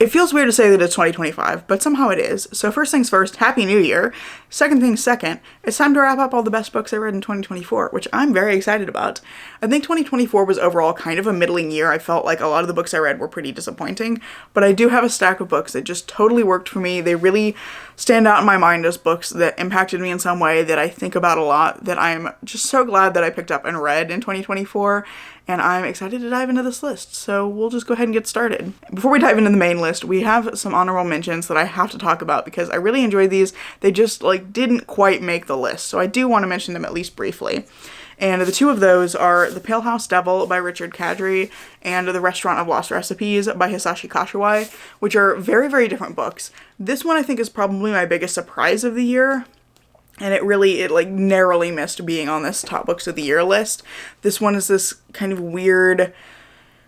It feels weird to say that it's 2025, but somehow it is. So first things first, Happy New Year. Second things second, it's time to wrap up all the best books I read in 2024, which I'm very excited about. I think 2024 was overall kind of a middling year. I felt like a lot of the books I read were pretty disappointing, but I do have a stack of books that just totally worked for me. They really stand out in my mind as books that impacted me in some way, that I think about a lot, that I'm just so glad that I picked up and read in 2024. And I'm excited to dive into this list, so we'll just go ahead and get started. Before we dive into the main list, we have some honorable mentions that I have to talk about because I really enjoyed these. They just didn't quite make the list, so I do want to mention them at least briefly. And the two of those are The Pale House Devil by Richard Kadrey and The Restaurant of Lost Recipes by Hisashi Kashiwai, which are very, very different books. This one I think is probably my biggest surprise of the year. And it narrowly missed being on this top books of the year list. This one is this kind of weird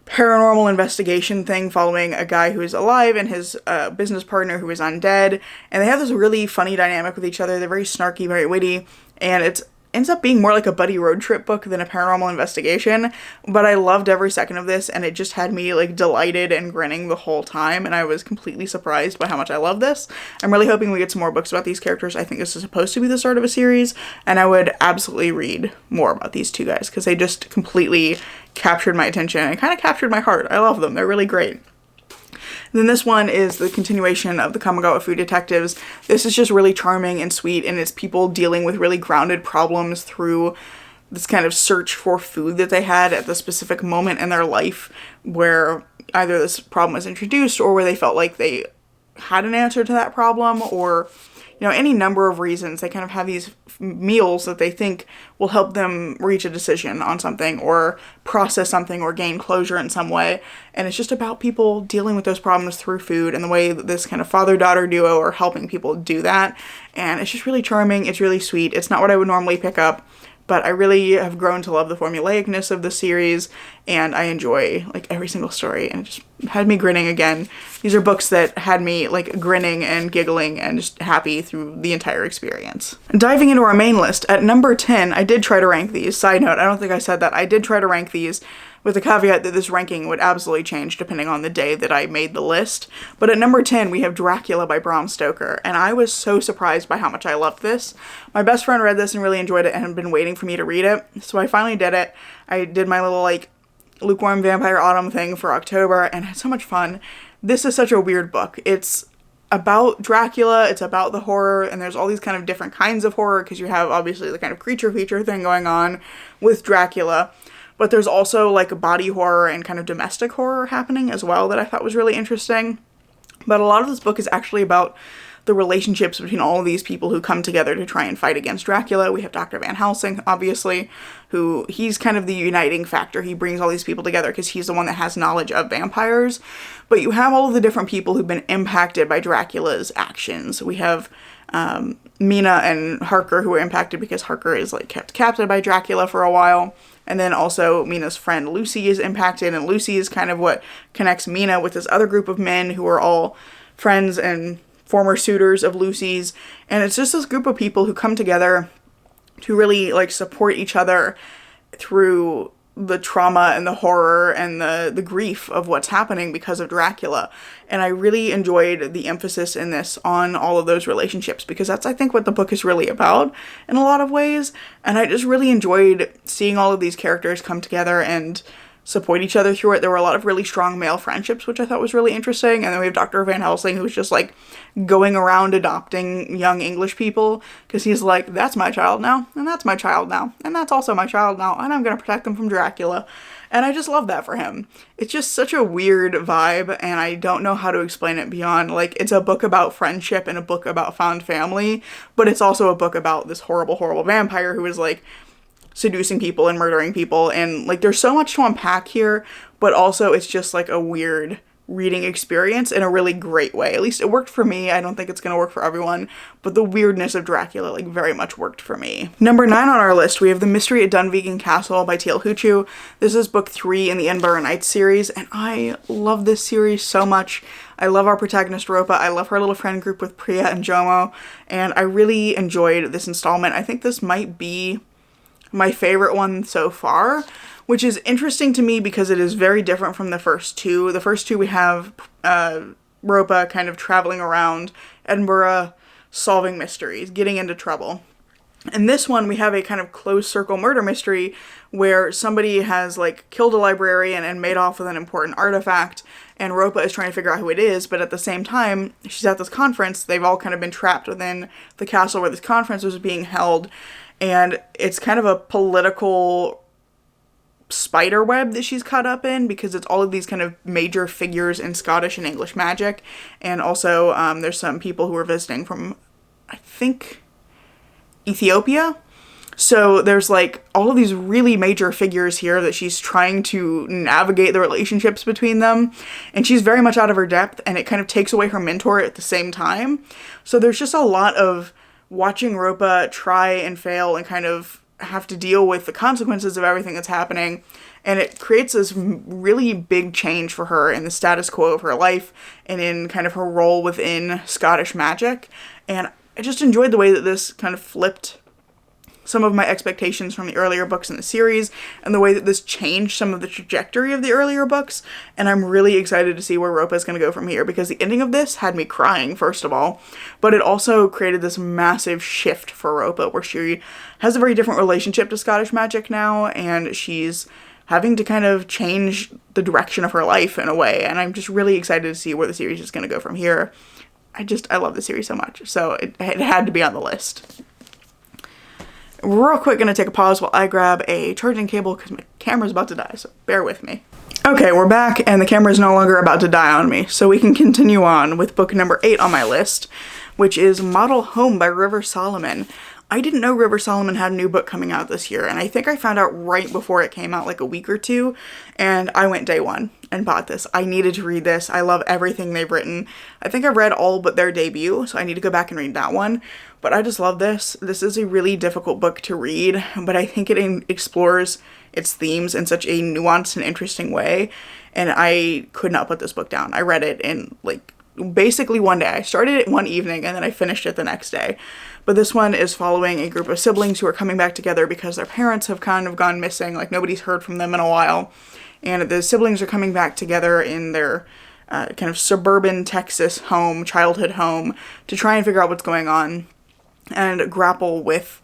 paranormal investigation thing following a guy who is alive and his business partner who is undead. And they have this really funny dynamic with each other. They're very snarky, very witty. And it ends up being more like a buddy road trip book than a paranormal investigation. But I loved every second of this, and it just had me delighted and grinning the whole time, and I was completely surprised by how much I love this. I'm really hoping we get some more books about these characters. I think this is supposed to be the start of a series, and I would absolutely read more about these two guys because they just completely captured my attention and kind of captured my heart. I love them. They're really great. Then this one is the continuation of the Kamigawa Food Detectives. This is just really charming and sweet, and it's people dealing with really grounded problems through this kind of search for food that they had at the specific moment in their life where either this problem was introduced or where they felt like they had an answer to that problem, or any number of reasons. They kind of have these meals that they think will help them reach a decision on something or process something or gain closure in some way. And it's just about people dealing with those problems through food and the way that this kind of father-daughter duo are helping people do that. And it's just really charming. It's really sweet. It's not what I would normally pick up, but I really have grown to love the formulaicness of the series, and I enjoy every single story, and it just had me grinning again. These are books that had me grinning and giggling and just happy through the entire experience. Diving into our main list, at number 10, I did try to rank these. Side note, I don't think I said that. I did try to rank these, with the caveat that this ranking would absolutely change depending on the day that I made the list. But at number 10, we have Dracula by Bram Stoker, and I was so surprised by how much I loved this. My best friend read this and really enjoyed it and had been waiting for me to read it, so I finally did it. I did my little, lukewarm vampire autumn thing for October, and I had so much fun. This is such a weird book. It's about Dracula, it's about the horror, and there's all these kind of different kinds of horror, because you have, obviously, the kind of creature feature thing going on with Dracula. But there's also body horror and kind of domestic horror happening as well that I thought was really interesting. But a lot of this book is actually about the relationships between all of these people who come together to try and fight against Dracula. We have Dr. Van Helsing, obviously, he's kind of the uniting factor. He brings all these people together because he's the one that has knowledge of vampires. But you have all of the different people who've been impacted by Dracula's actions. We have Mina and Harker, who were impacted because Harker is kept captive by Dracula for a while. And then also Mina's friend Lucy is impacted, and Lucy is kind of what connects Mina with this other group of men who are all friends and former suitors of Lucy's. And it's just this group of people who come together to really support each other through the trauma and the horror and the grief of what's happening because of Dracula. And I really enjoyed the emphasis in this on all of those relationships, because that's, I think, what the book is really about in a lot of ways. And I just really enjoyed seeing all of these characters come together and support each other through it. There were a lot of really strong male friendships, which I thought was really interesting. And then we have Dr. Van Helsing, who's just going around adopting young English people, because he's that's my child now, and that's my child now, and that's also my child now, and I'm gonna protect them from Dracula. And I just love that for him. It's just such a weird vibe, and I don't know how to explain it beyond, it's a book about friendship and a book about found family, but it's also a book about this horrible, horrible vampire who is seducing people and murdering people, and there's so much to unpack here, but also it's just a weird reading experience in a really great way. At least it worked for me. I don't think it's gonna work for everyone, but the weirdness of Dracula very much worked for me. Number 9 on our list, we have The Mystery at Dunvegan Castle by Teal Huchu. This is book 3 in the Edinburgh Nights series, and I love this series so much. I love our protagonist Ropa. I love her little friend group with Priya and Jomo, and I really enjoyed this installment. I think this might be my favorite one so far, which is interesting to me because it is very different from the first two. The first two we have Ropa kind of traveling around Edinburgh, solving mysteries, getting into trouble. In this one, we have a kind of closed circle murder mystery where somebody has, like, killed a librarian and made off with an important artifact, and Ropa is trying to figure out who it is, but at the same time, she's at this conference. They've all kind of been trapped within the castle where this conference was being held, and it's kind of a political spider web that she's caught up in, because it's all of these kind of major figures in Scottish and English magic, and also there's some people who are visiting from, I think, Ethiopia. So there's, like, all of these really major figures here that she's trying to navigate the relationships between them, and she's very much out of her depth, and it kind of takes away her mentor at the same time. So there's just a lot of watching Ropa try and fail and kind of have to deal with the consequences of everything that's happening, and it creates this really big change for her in the status quo of her life and in kind of her role within Scottish magic. And I just enjoyed the way that this kind of flipped some of my expectations from the earlier books in the series, and the way that this changed some of the trajectory of the earlier books, and I'm really excited to see where Ropa is going to go from here, because the ending of this had me crying, first of all, but it also created this massive shift for Ropa, where she has a very different relationship to Scottish magic now, and she's having to kind of change the direction of her life in a way, and I'm just really excited to see where the series is going to go from here. I love the series so much, so it had to be on the list. Real quick, gonna take a pause while I grab a charging cable because my camera's about to die, so bear with me. Okay, we're back, and the camera is no longer about to die on me, so we can continue on with book number 8 on my list, which is Model Home by River Solomon. I didn't know River Solomon had a new book coming out this year, and I think I found out right before it came out, like a week or two, and I went day one and bought this. I needed to read this. I love everything they've written. I think I've read all but their debut, so I need to go back and read that one, but I just love this. This is a really difficult book to read, but I think it explores its themes in such a nuanced and interesting way, and I could not put this book down. I read it in, like, basically one day. I started it one evening and then I finished it the next day. But this one is following a group of siblings who are coming back together because their parents have kind of gone missing. Like, nobody's heard from them in a while. And the siblings are coming back together in their kind of suburban Texas home, childhood home, to try and figure out what's going on and grapple with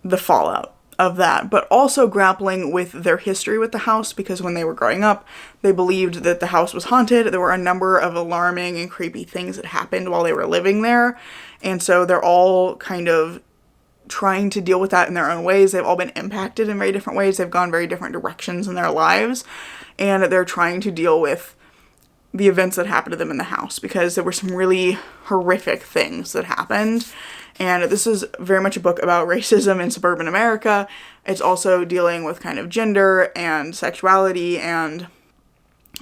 the fallout of that, but also grappling with their history with the house, because when they were growing up, they believed that the house was haunted. There were a number of alarming and creepy things that happened while they were living there, and so they're all kind of trying to deal with that in their own ways. They've all been impacted in very different ways. They've gone very different directions in their lives, and they're trying to deal with the events that happened to them in the house, because there were some really horrific things that happened. And this is very much a book about racism in suburban America. It's also dealing with kind of gender and sexuality and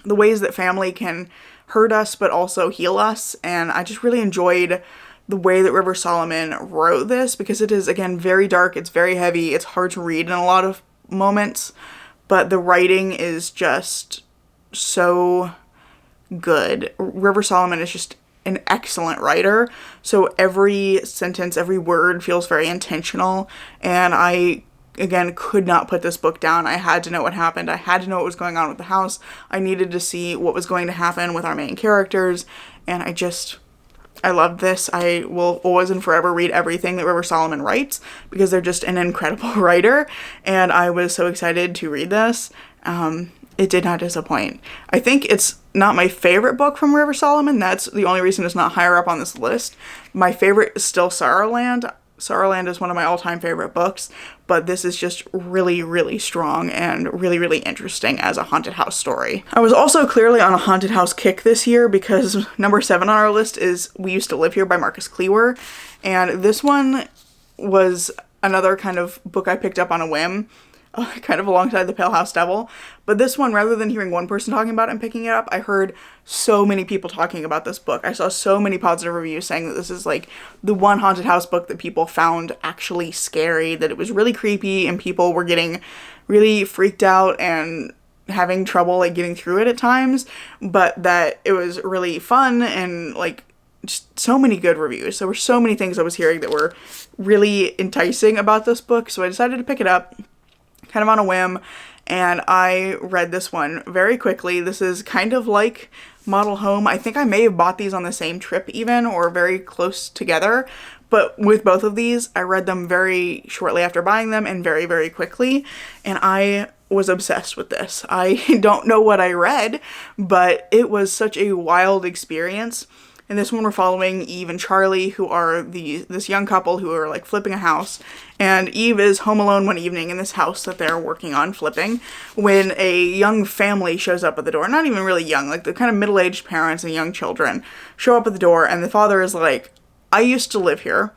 the ways that family can hurt us but also heal us. And I just really enjoyed the way that River Solomon wrote this, because it is, again, very dark, it's very heavy, it's hard to read in a lot of moments, but the writing is just so good. River Solomon is just an excellent writer, so every sentence, every word feels very intentional, and I, again, could not put this book down. I had to know what happened. I had to know what was going on with the house. I needed to see what was going to happen with our main characters, and I loved this. I will always and forever read everything that River Solomon writes, because they're just an incredible writer, and I was so excited to read this. It did not disappoint. I think it's not my favorite book from River Solomon. That's the only reason it's not higher up on this list. My favorite is still Sorrowland. Sorrowland is one of my all-time favorite books, but this is just really, really strong and really, really interesting as a haunted house story. I was also clearly on a haunted house kick this year, because number 7 on our list is We Used to Live Here by Marcus Cleaver, and this one was another kind of book I picked up on a whim, kind of alongside The Pale House Devil. But this one, rather than hearing one person talking about it and picking it up, I heard so many people talking about this book. I saw so many positive reviews saying that this is like the one haunted house book that people found actually scary, that it was really creepy and people were getting really freaked out and having trouble like getting through it at times, but that it was really fun and like just so many good reviews. There were so many things I was hearing that were really enticing about this book, so I decided to pick it up kind of on a whim, and I read this one very quickly. This is kind of like model home. I think I may have bought these on the same trip even, or very close together. But with both of these, I read them very shortly after buying them and very, very quickly. And I was obsessed with this. I don't know what I read, but it was such a wild experience. In this one, we're following Eve and Charlie, who are this young couple who are like flipping a house. And Eve is home alone one evening in this house that they're working on flipping when a young family shows up at the door. Not even really young, like the kind of middle-aged parents and young children show up at the door, and the father is like, I used to live here.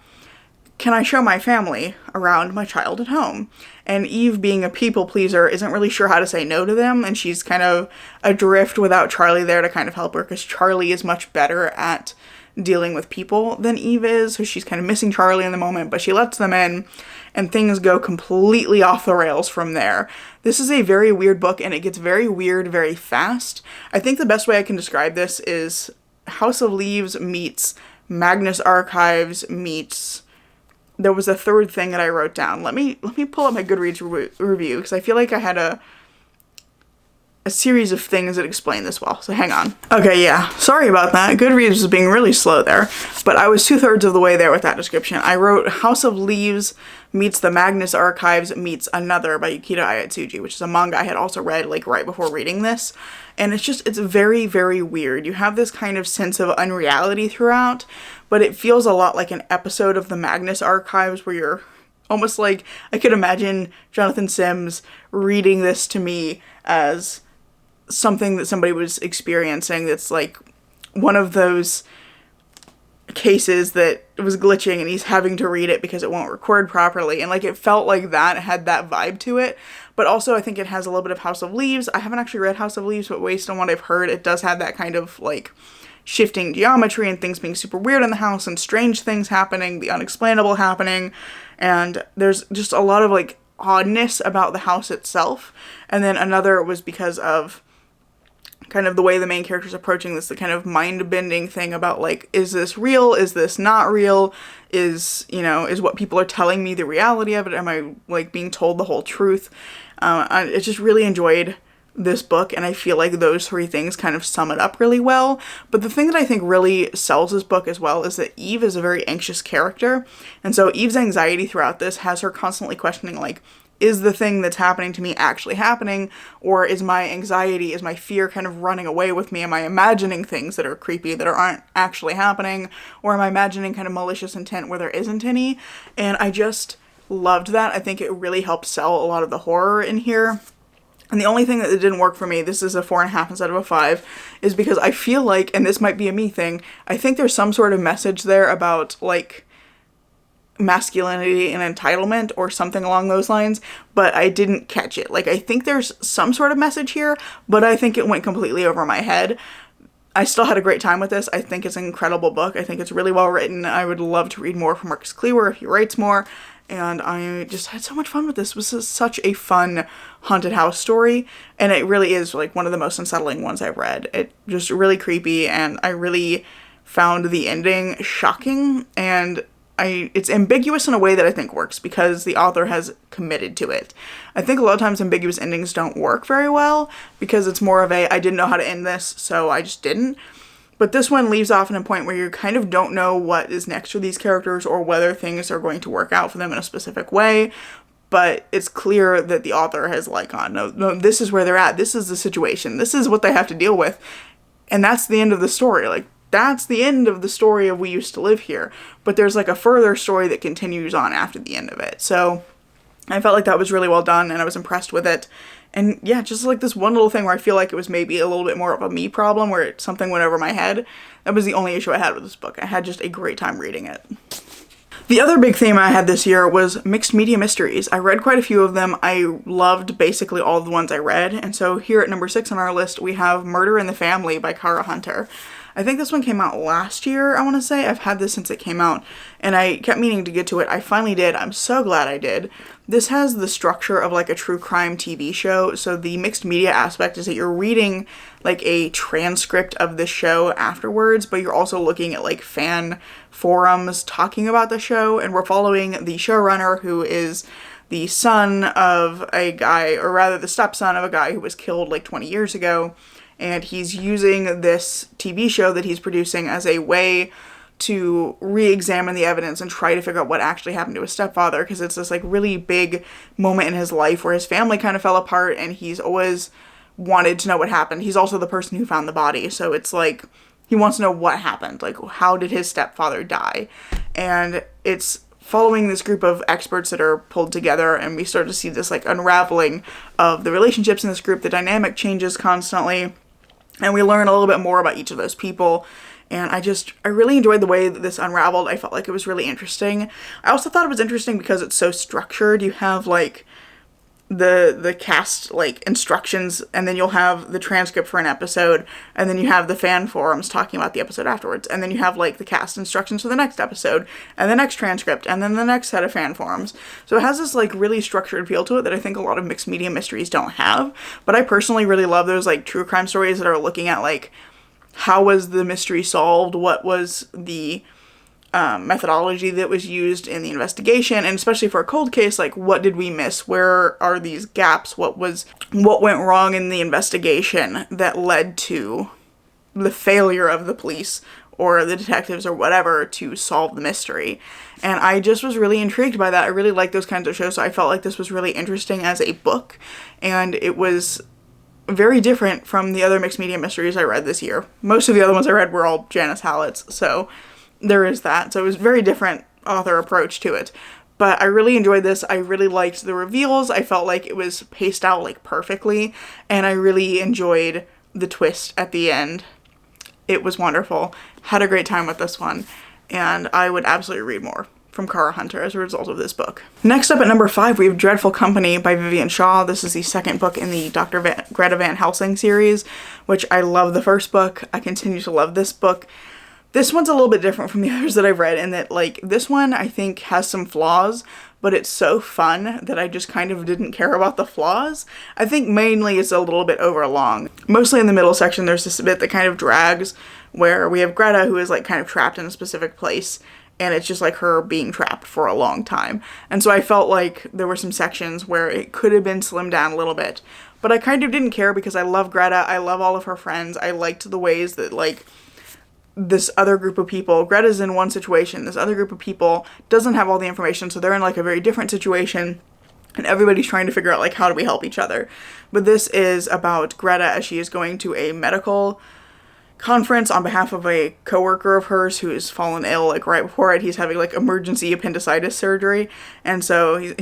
Can I show my family around my child at home? And Eve, being a people pleaser, isn't really sure how to say no to them, and she's kind of adrift without Charlie there to kind of help her, because Charlie is much better at dealing with people than Eve is, so she's kind of missing Charlie in the moment, but she lets them in, and things go completely off the rails from there. This is a very weird book, and it gets very weird very fast. I think the best way I can describe this is House of Leaves meets Magnus Archives meets... There was a third thing that I wrote down. Let me pull up my Goodreads review, because I feel like I had a series of things that explain this well. So hang on. Okay, yeah. Sorry about that. Goodreads was being really slow there, but I was 2/3 of the way there with that description. I wrote House of Leaves meets the Magnus Archives meets Another by Yukito Ayatsuji, which is a manga I had also read like right before reading this. And it's very, very weird. You have this kind of sense of unreality throughout, but it feels a lot like an episode of the Magnus Archives where you're almost like, I could imagine Jonathan Sims reading this to me as something that somebody was experiencing that's like one of those cases that was glitching and he's having to read it because it won't record properly, and like it felt like that, it had that vibe to it. But also I think it has a little bit of House of Leaves. I haven't actually read House of Leaves, but based on what I've heard, it does have that kind of like shifting geometry and things being super weird in the house and strange things happening, the unexplainable happening, and there's just a lot of like oddness about the house itself. And then Another was because of kind of the way the main character's approaching this, the kind of mind-bending thing about like, is this real? Is this not real? Is what people are telling me the reality of it? Am I like being told the whole truth? I just really enjoyed this book, and I feel like those three things kind of sum it up really well. But the thing that I think really sells this book as well is that Eve is a very anxious character, and so Eve's anxiety throughout this has her constantly questioning like, is the thing that's happening to me actually happening? Or is my anxiety, is my fear kind of running away with me? Am I imagining things that are creepy that aren't actually happening? Or am I imagining kind of malicious intent where there isn't any? And I just loved that. I think it really helped sell a lot of the horror in here. And the only thing that didn't work for me, this is a 4.5 instead of a 5, is because I feel like, and this might be a me thing, I think there's some sort of message there about like masculinity and entitlement or something along those lines, but I didn't catch it. Like, I think there's some sort of message here, but I think it went completely over my head. I still had a great time with this. I think it's an incredible book. I think it's really well written. I would love to read more from Marcus Klewer if he writes more, and I just had so much fun with this. This was such a fun haunted house story, and it really is like one of the most unsettling ones I've read. It just really creepy, and I really found the ending shocking, and it's ambiguous in a way that I think works because the author has committed to it. I think a lot of times ambiguous endings don't work very well because it's more of a, I didn't know how to end this, so I just didn't. But this one leaves off in a point where you kind of don't know what is next for these characters or whether things are going to work out for them in a specific way. But it's clear that the author has like, no, this is where they're at. This is the situation. This is what they have to deal with. And that's the end of the story. Like, that's the end of the story of We Used to Live Here. But there's like a further story that continues on after the end of it. So I felt like that was really well done, and I was impressed with it. And yeah, just like this one little thing where I feel like it was maybe a little bit more of a me problem, where something went over my head. That was the only issue I had with this book. I had just a great time reading it. The other big theme I had this year was mixed media mysteries. I read quite a few of them. I loved basically all of the ones I read. And so here at number 6 on our list, we have Murder in the Family by Kara Hunter. I think this one came out last year, I want to say. I've had this since it came out, and I kept meaning to get to it. I finally did. I'm so glad I did. This has the structure of like a true crime TV show, so the mixed media aspect is that you're reading like a transcript of the show afterwards, but you're also looking at like fan forums talking about the show, and we're following the showrunner, who is the son of a guy, or rather the stepson of a guy who was killed like 20 years ago. and he's using this TV show that he's producing as a way to re-examine the evidence and try to figure out what actually happened to his stepfather, because it's this like really big moment in his life where his family kind of fell apart and he's always wanted to know what happened. He's also the person who found the body, so it's like he wants to know what happened, like how did his stepfather die. And it's following this group of experts that are pulled together, and we start to see this like unraveling of the relationships in this group. The dynamic changes constantly, and we learn a little bit more about each of those people. And I really enjoyed the way that this unraveled. I felt like it was really interesting. I also thought it was interesting because it's so structured. You have like the cast like instructions, and then you'll have the transcript for an episode, and then you have the fan forums talking about the episode afterwards, and then you have like the cast instructions for the next episode, and the next transcript, and then the next set of fan forums. So it has this like really structured feel to it that I think a lot of mixed media mysteries don't have. But I personally really love those like true crime stories that are looking at like how was the mystery solved, what was the methodology that was used in the investigation, and especially for a cold case, like what did we miss, where are these gaps, what went wrong in the investigation that led to the failure of the police or the detectives or whatever to solve the mystery. And I just was really intrigued by that. I really like those kinds of shows, so I felt like this was really interesting as a book, and it was very different from the other mixed media mysteries I read this year. Most of the other ones I read were all Janice Hallett's, so there is that. So it was a very different author approach to it. But I really enjoyed this. I really liked the reveals. I felt like it was paced out like perfectly, and I really enjoyed the twist at the end. It was wonderful. Had a great time with this one, and I would absolutely read more from Kara Hunter as a result of this book. Next up at number 5, we have Dreadful Company by Vivian Shaw. This is the second book in the Greta Van Helsing series, which I love the first book. I continue to love this book. This one's a little bit different from the others that I've read in that, like, this one I think has some flaws, but it's so fun that I just kind of didn't care about the flaws. I think mainly it's a little bit overlong. Mostly in the middle section, there's this bit that kind of drags, where we have Greta who is, like, kind of trapped in a specific place, and it's just like her being trapped for a long time. And so I felt like there were some sections where it could have been slimmed down a little bit. But I kind of didn't care because I love Greta. I love all of her friends. I liked the ways that, like, this other group of people, Greta's in one situation, this other group of people doesn't have all the information, so they're in, like, a very different situation, and everybody's trying to figure out, like, how do we help each other. But this is about Greta as she is going to a medical conference on behalf of a coworker of hers who has fallen ill, like, right before it. He's having, like, emergency appendicitis surgery, and so he's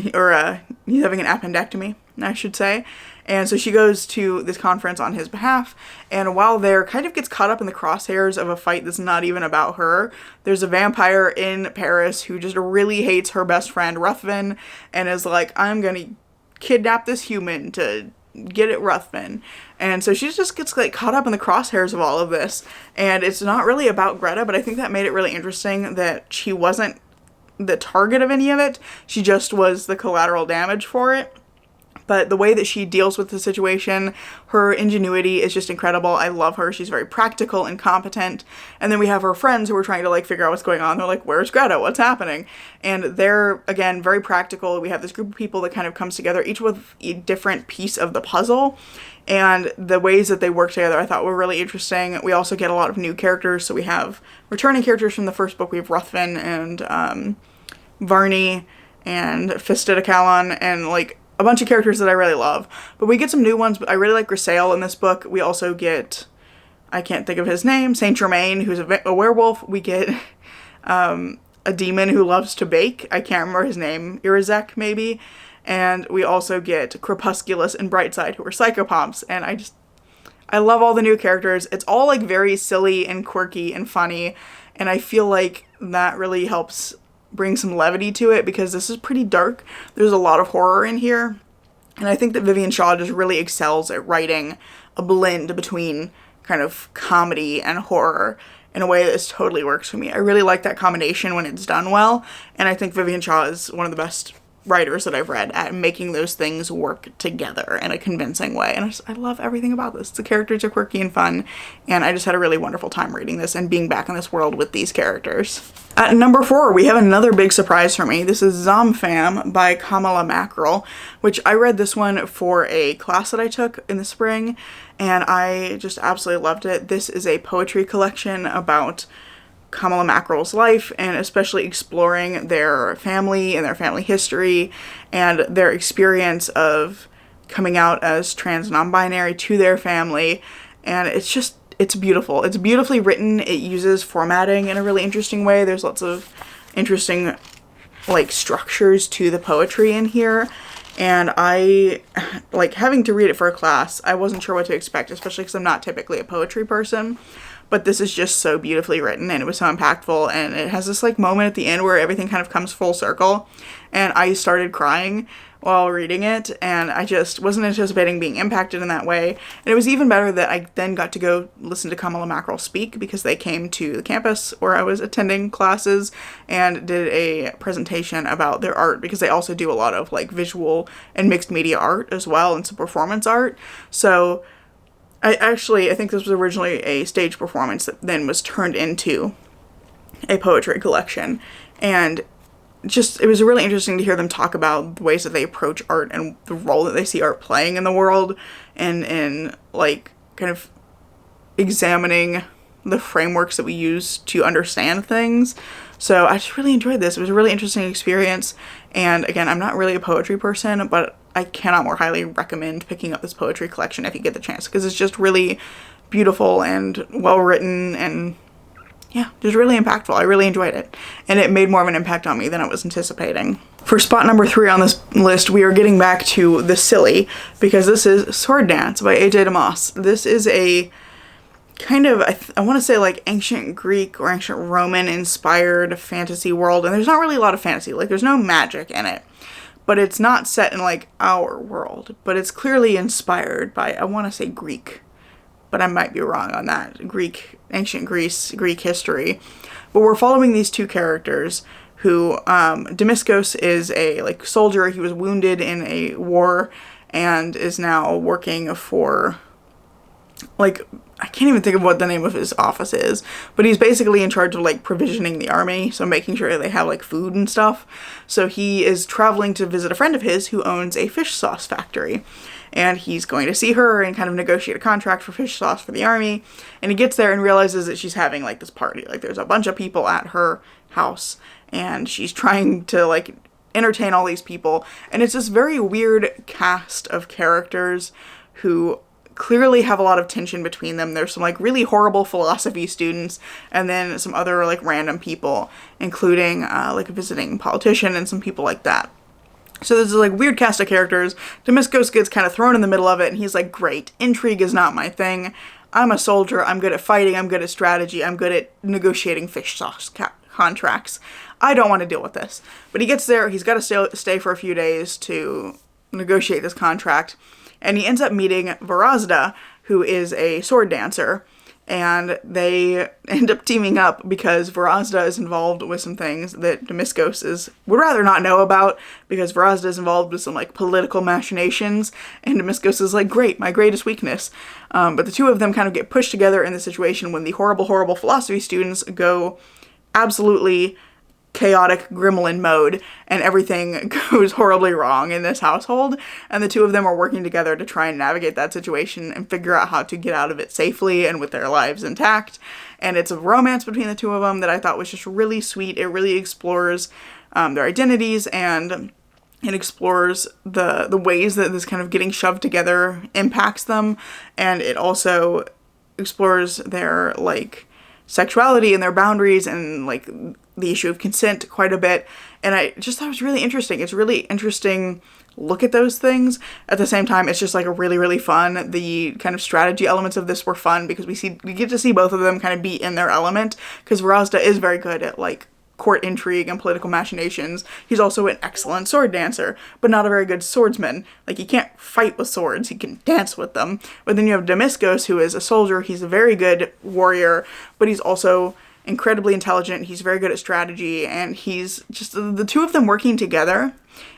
having an appendectomy, I should say. And so she goes to this conference on his behalf, and while there, kind of gets caught up in the crosshairs of a fight that's not even about her. There's a vampire in Paris who just really hates her best friend Ruthven, and is like, I'm gonna kidnap this human to get at Ruthven. And so she just gets, like, caught up in the crosshairs of all of this, and it's not really about Greta, but I think that made it really interesting that she wasn't the target of any of it. She just was the collateral damage for it. But the way that she deals with the situation, her ingenuity is just incredible. I love her. She's very practical and competent. And then we have her friends who are trying to, like, figure out what's going on. They're like, where's Greta? What's happening? And they're, again, very practical. We have this group of people that kind of comes together, each with a different piece of the puzzle. And the ways that they work together I thought were really interesting. We also get a lot of new characters. So we have returning characters from the first book. We have Ruthven and Varney and Fistidicalon and, like, a bunch of characters that I really love. But we get some new ones. But I really like Grisaille in this book. We also get, I can't think of his name, Saint Germain, who's a werewolf. We get a demon who loves to bake. I can't remember his name. Irizek, maybe. And we also get Crepusculus and Brightside, who are psychopomps. And I love all the new characters. It's all, like, very silly and quirky and funny. And I feel like that really helps bring some levity to it, because this is pretty dark. There's a lot of horror in here, and I think that Vivian Shaw just really excels at writing a blend between kind of comedy and horror in a way that just totally works for me. I really like that combination when it's done well, and I think Vivian Shaw is one of the best writers that I've read at making those things work together in a convincing way. And I love everything about this. The characters are quirky and fun, and I just had a really wonderful time reading this and being back in this world with these characters. At number 4, we have another big surprise for me. This is Zfam by Kamala Mackerel, which I read this one for a class that I took in the spring, and I just absolutely loved it. This is a poetry collection about Kamala Mackerel's life, and especially exploring their family and their family history and their experience of coming out as trans non-binary to their family. And it's beautiful. It's beautifully written. It uses formatting in a really interesting way. There's lots of interesting like structures to the poetry in here. And I, like, having to read it for a class, I wasn't sure what to expect, especially because I'm not typically a poetry person. But this is just so beautifully written, and it was so impactful, and it has this like moment at the end where everything kind of comes full circle, and I started crying while reading it, and I just wasn't anticipating being impacted in that way. And it was even better that I then got to go listen to Kamala Mackerel speak, because they came to the campus where I was attending classes and did a presentation about their art, because they also do a lot of like visual and mixed media art as well, and some performance art. So I think this was originally a stage performance that then was turned into a poetry collection. And it was really interesting to hear them talk about the ways that they approach art and the role that they see art playing in the world, and in like kind of examining the frameworks that we use to understand things. So I just really enjoyed this. It was a really interesting experience. And again, I'm not really a poetry person, but I cannot more highly recommend picking up this poetry collection if you get the chance, because it's just really beautiful and well written, and yeah, just really impactful. I really enjoyed it, and it made more of an impact on me than I was anticipating. For spot number 3 on this list, we are getting back to the silly, because this is Sword Dance by A.J. DeMoss. This is a kind of, I want to say like ancient Greek or ancient Roman inspired fantasy world, and there's not really a lot of fantasy, like there's no magic in it, but it's not set in like our world, but it's clearly inspired by, I want to say Greek, but I might be wrong on that, ancient Greece, Greek history. But we're following these two characters who, Demiscos is a like soldier. He was wounded in a war and is now working for, like, I can't even think of what the name of his office is, but he's basically in charge of like provisioning the army, so making sure they have like food and stuff. So he is traveling to visit a friend of his who owns a fish sauce factory, and he's going to see her and kind of negotiate a contract for fish sauce for the army. And he gets there and realizes that she's having like this party, like there's a bunch of people at her house, and she's trying to like entertain all these people, and it's this very weird cast of characters who clearly have a lot of tension between them. There's some like really horrible philosophy students, and then some other like random people, including like a visiting politician and some people like that. So there's this like weird cast of characters. Demiscos gets kind of thrown in the middle of it, and he's like, great, intrigue is not my thing. I'm a soldier, I'm good at fighting, I'm good at strategy, I'm good at negotiating fish sauce contracts. I don't want to deal with this. But he gets there, he's got to stay for a few days to negotiate this contract. And he ends up meeting Varazda, who is a sword dancer, and they end up teaming up because Varazda is involved with some things that Demiscos would rather not know about, because Varazda is involved with some like political machinations, and Demiscos is like, great, my greatest weakness. But the two of them kind of get pushed together in the situation when the horrible philosophy students go absolutely chaotic gremlin mode, and everything goes horribly wrong in this household, and the two of them are working together to try and navigate that situation and figure out how to get out of it safely and with their lives intact. And it's a romance between the two of them that I thought was just really sweet. It really explores their identities, and it explores the ways that this kind of getting shoved together impacts them, and it also explores their like sexuality and their boundaries and like the issue of consent quite a bit. And I just thought it was really interesting. It's really interesting look at those things. At the same time, it's just like a really fun. The kind of strategy elements of this were fun because we get to see both of them kind of be in their element, because Varazda is very good at like court intrigue and political machinations. He's also an excellent sword dancer, but not a very good swordsman. Like, he can't fight with swords, he can dance with them. But then you have Demiscos, who is a soldier. He's a very good warrior, but he's also incredibly intelligent. He's very good at strategy, and he's just, the two of them working together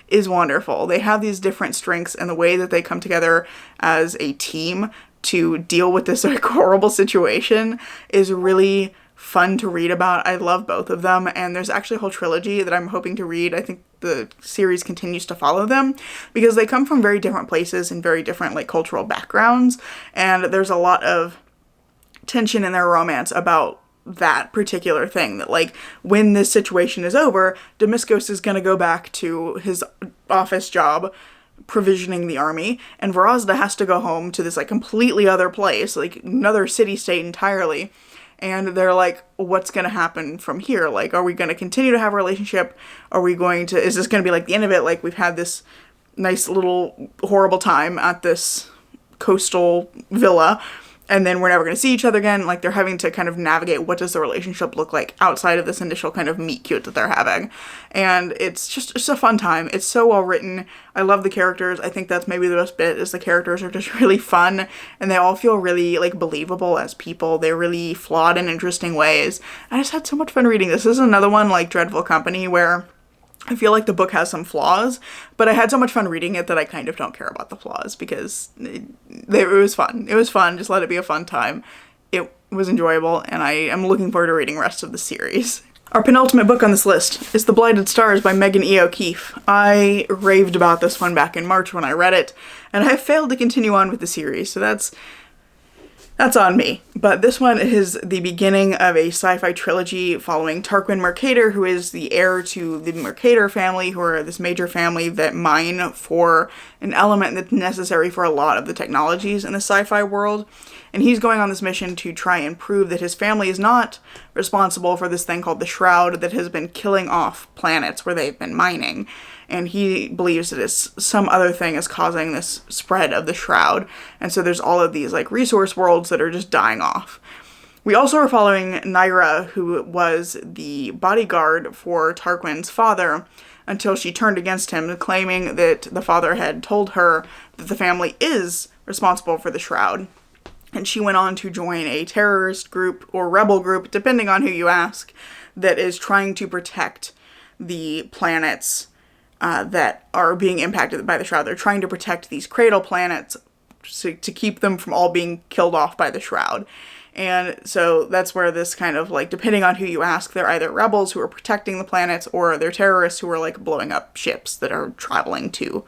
is wonderful. They have these different strengths, and the way that they come together as a team to deal with this like horrible situation is really fun to read about. I love both of them, and there's actually a whole trilogy that I'm hoping to read. I think the series continues to follow them because they come from very different places and very different like cultural backgrounds, and there's a lot of tension in their romance about that particular thing, that like when this situation is over, Demiscos is going to go back to his office job provisioning the army, and Varazda has to go home to this like completely other place, like another city-state entirely. And they're like, what's going to happen from here? Like, are we going to continue to have a relationship? Are we going to, is this going to be like the end of it? Like, we've had this nice little horrible time at this coastal villa, and then we're never going to see each other again. Like, they're having to kind of navigate what does the relationship look like outside of this initial kind of meet cute that they're having. And it's a fun time. It's so well written. I love the characters. I think that's maybe the best bit, is the characters are just really fun, and they all feel really like believable as people. They're really flawed in interesting ways. I just had so much fun reading this. This is another one like Dreadful Company where I feel like the book has some flaws, but I had so much fun reading it that I kind of don't care about the flaws because it was fun. It was fun. Just let it be a fun time. It was enjoyable, and I am looking forward to reading the rest of the series. Our penultimate book on this list is The Blighted Stars by Megan E. O'Keefe. I raved about this one back in March when I read it, and I have failed to continue on with the series, so that's on me. But this one is the beginning of a sci-fi trilogy following Tarquin Mercator, who is the heir to the Mercator family, who are this major family that mine for an element that's necessary for a lot of the technologies in the sci-fi world. And he's going on this mission to try and prove that his family is not responsible for this thing called the Shroud that has been killing off planets where they've been mining. And he believes that it's some other thing is causing this spread of the Shroud. And so there's all of these like resource worlds that are just dying off. We also are following Naira, who was the bodyguard for Tarquin's father, until she turned against him, claiming that the father had told her that the family is responsible for the Shroud. And she went on to join a terrorist group or rebel group, depending on who you ask, that is trying to protect the planets that are being impacted by the Shroud. They're trying to protect these cradle planets to keep them from all being killed off by the Shroud. And so that's where this kind of like, depending on who you ask, they're either rebels who are protecting the planets, or they're terrorists who are like blowing up ships that are traveling to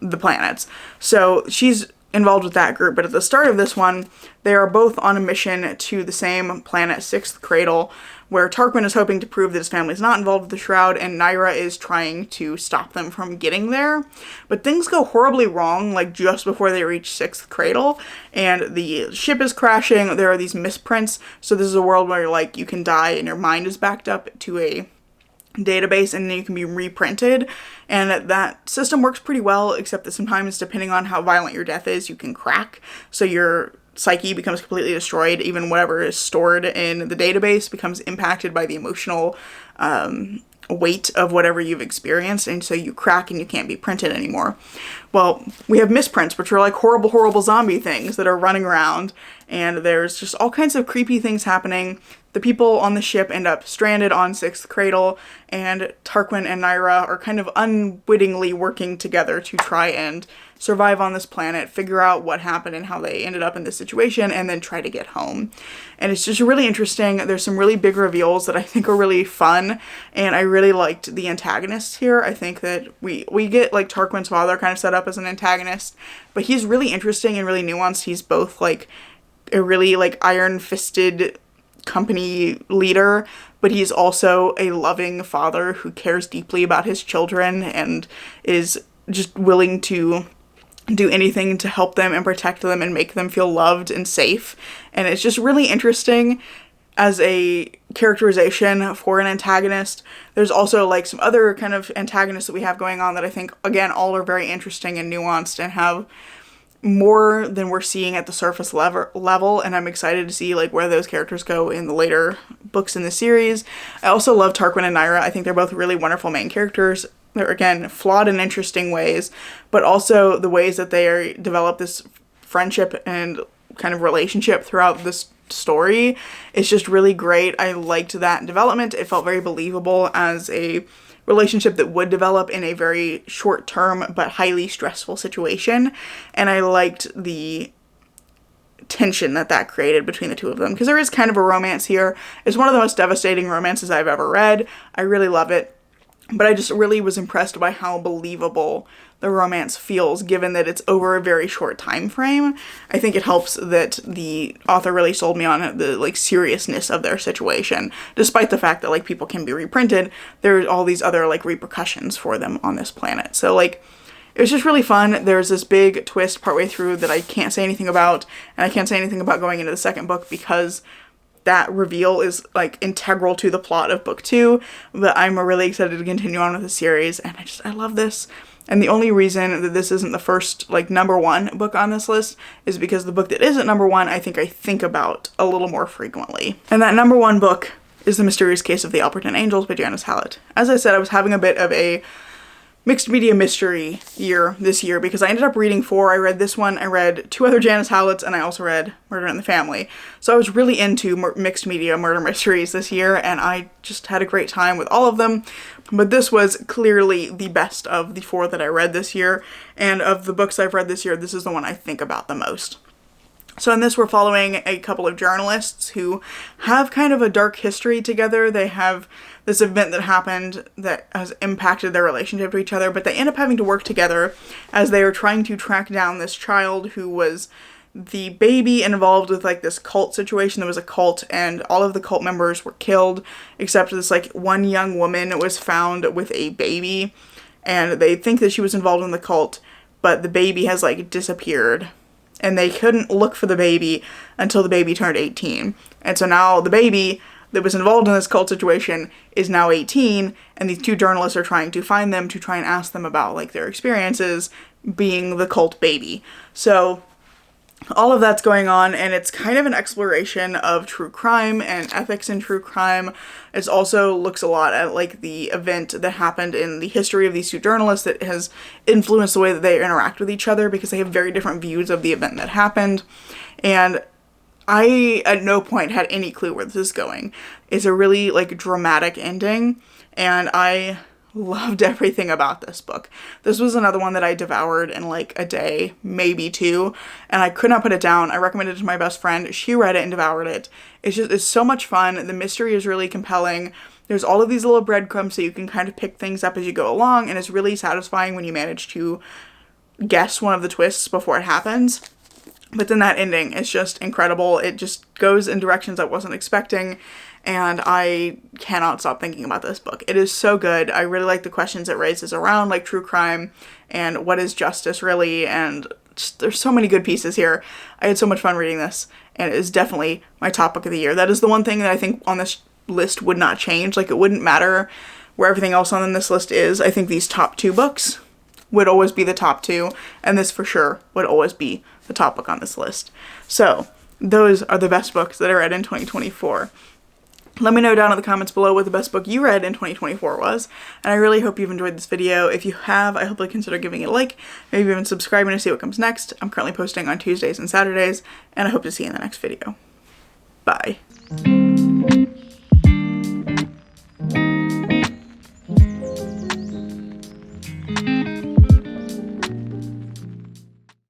the planets. So she's involved with that group, but at the start of this one, they are both on a mission to the same planet, Sixth Cradle, where Tarquin is hoping to prove that his family is not involved with the Shroud, and Naira is trying to stop them from getting there. But things go horribly wrong, like just before they reach Sixth Cradle, and the ship is crashing. There are these misprints, so this is a world where like you can die and your mind is backed up to a database, and then you can be reprinted, and that system works pretty well, except that sometimes, depending on how violent your death is, you can crack, so your psyche becomes completely destroyed. Even whatever is stored in the database becomes impacted by the emotional weight of whatever you've experienced, and so you crack and you can't be printed anymore. Well, we have misprints, which are like horrible zombie things that are running around, and there's just all kinds of creepy things happening. The people on the ship end up stranded on Sixth Cradle, and Tarquin and Naira are kind of unwittingly working together to try and survive on this planet, figure out what happened and how they ended up in this situation, and then try to get home. And it's just really interesting. There's some really big reveals that I think are really fun, and I really liked the antagonists here. I think that we get like Tarquin's father kind of set up as an antagonist, but he's really interesting and really nuanced. He's both like a really like iron-fisted company leader, but he's also a loving father who cares deeply about his children and is just willing to do anything to help them and protect them and make them feel loved and safe. And it's just really interesting as a characterization for an antagonist. There's also like some other kind of antagonists that we have going on that I think, again, all are very interesting and nuanced and have more than we're seeing at the surface level, and I'm excited to see like where those characters go in the later books in the series. I also love Tarquin and Naira. I think they're both really wonderful main characters. They're, again, flawed in interesting ways, but also the ways that they develop this friendship and kind of relationship throughout this story is just really great. I liked that development. It felt very believable as a relationship that would develop in a very short term but highly stressful situation, and I liked the tension that created between the two of them, because there is kind of a romance here. It's one of the most devastating romances I've ever read. I really love it, but I just really was impressed by how believable the romance feels, given that it's over a very short time frame. I think it helps that the author really sold me on the like seriousness of their situation, despite the fact that like people can be reprinted. There's all these other like repercussions for them on this planet. So like it was just really fun. There's this big twist partway through that I can't say anything about, and I can't say anything about going into the second book because that reveal is like integral to the plot of book 2, but I'm really excited to continue on with the series, and I love this. And the only reason that this isn't the first like #1 book on this list is because the book that isn't #1 I think about a little more frequently. And that #1 book is The Mysterious Case of the Alperton Angels by Janice Hallett. As I said, I was having a bit of a mixed media mystery year this year because I ended up reading 4. I read this one, I read 2 other Janice Hallett's, and I also read Murder in the Family. So I was really into mixed media murder mysteries this year, and I just had a great time with all of them. But this was clearly the best of the 4 that I read this year, and of the books I've read this year, this is the one I think about the most. So in this, we're following a couple of journalists who have kind of a dark history together. They have this event that happened that has impacted their relationship to each other, but they end up having to work together as they are trying to track down this child who was the baby involved with like this cult situation. There was a cult and all of the cult members were killed except this like one young woman was found with a baby, and they think that she was involved in the cult, but the baby has like disappeared. And they couldn't look for the baby until the baby turned 18. And so now the baby that was involved in this cult situation is now 18, and these 2 journalists are trying to find them to try and ask them about like their experiences being the cult baby. So all of that's going on, and it's kind of an exploration of true crime and ethics in true crime. It also looks a lot at like the event that happened in the history of these 2 journalists that has influenced the way that they interact with each other, because they have very different views of the event that happened. And I at no point had any clue where this is going. It's a really like dramatic ending, and I loved everything about this book. This was another one that I devoured in like a day, maybe 2, and I could not put it down. I recommended it to my best friend. She read it and devoured it. It's so much fun. The mystery is really compelling. There's all of these little breadcrumbs so you can kind of pick things up as you go along, and it's really satisfying when you manage to guess one of the twists before it happens. But then that ending is just incredible. It just goes in directions I wasn't expecting, and I cannot stop thinking about this book. It is so good. I really like the questions it raises around like true crime and what is justice really, and just, there's so many good pieces here. I had so much fun reading this, and it is definitely my top book of the year. That is the one thing that I think on this list would not change. Like, it wouldn't matter where everything else on this list is. I think these top 2 books would always be the top 2, and this for sure would always be the top book on this list. So those are the best books that I read in 2024. Let me know down in the comments below what the best book you read in 2024 was, and I really hope you've enjoyed this video. If you have, I hope you'll consider giving it a like, maybe even subscribing to see what comes next. I'm currently posting on Tuesdays and Saturdays, and I hope to see you in the next video. Bye.